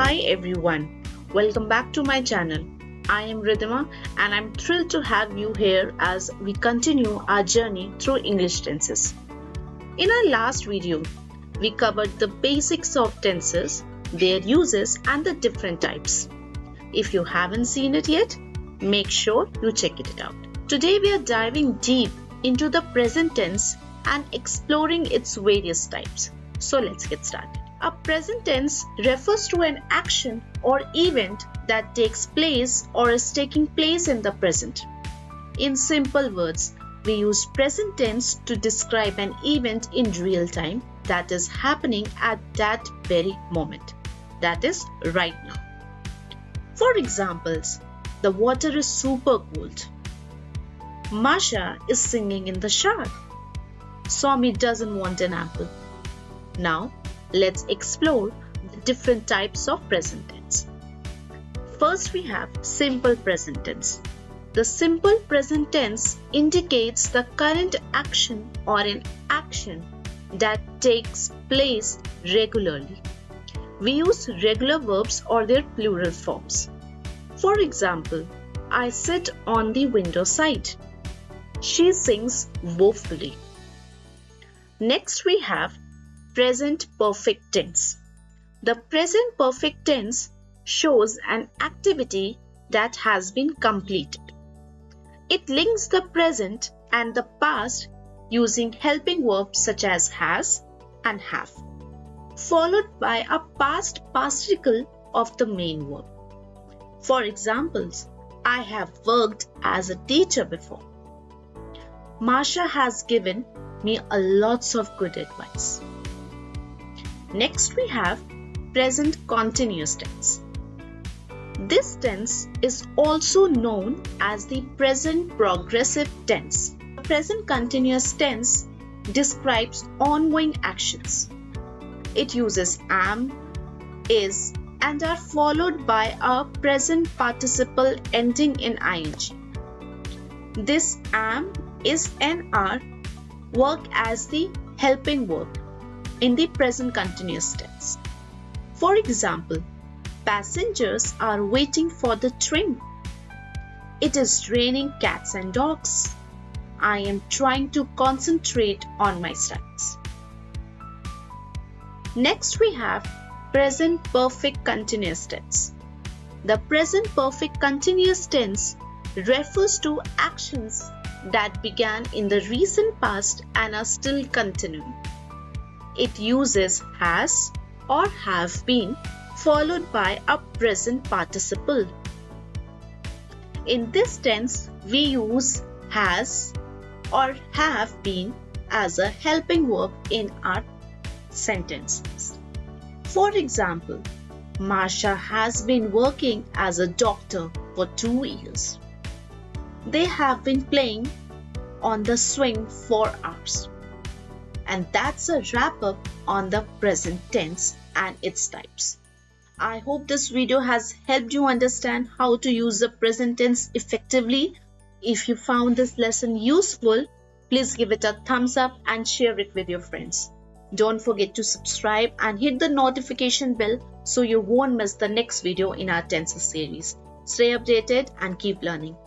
Hi everyone, welcome back to my channel. I am Ridhima and I'm thrilled to have you here as we continue our journey through English tenses. In our last video, we covered the basics of tenses, their uses and the different types. If you haven't seen it yet, make sure you check it out. Today we are diving deep into the present tense and exploring its various types. So let's get started. A present tense refers to an action or event that takes place or is taking place in the present. In simple words, we use present tense to describe an event in real time that is happening at that very moment. That is right now. For examples, the water is super cold. Masha is singing in the shower. Swami doesn't want an apple. Now, let's explore the different types of present tense. First, we have simple present tense. The simple present tense indicates the current action or an action that takes place regularly. We use regular verbs or their plural forms. For example, I sit on the window side. She sings woefully. Next, we have present perfect tense. The present perfect tense shows an activity that has been completed. It links the present and the past using helping verbs such as has and have, followed by a past particle of the main verb. For examples, I have worked as a teacher before. Masha has given me a lots of good advice. Next, we have present continuous tense. This tense is also known as the present progressive tense. The present continuous tense describes ongoing actions. It uses am, is, and are followed by a present participle ending in ing. This am, is, and are work as the helping verb in the present continuous tense. For example, passengers are waiting for the train. It is raining cats and dogs. I am trying to concentrate on my studies. Next, we have present perfect continuous tense. The present perfect continuous tense refers to actions that began in the recent past and are still continuing. It uses has or have been followed by a present participle. In this tense, we use has or have been as a helping verb in our sentences. For example, Masha has been working as a doctor for 2 years. They have been playing on the swing for hours. And that's a wrap up on the present tense and its types. I hope this video has helped you understand how to use the present tense effectively. If you found this lesson useful, please give it a thumbs up and share it with your friends. Don't forget to subscribe and hit the notification bell so you won't miss the next video in our tenses series. Stay updated and keep learning.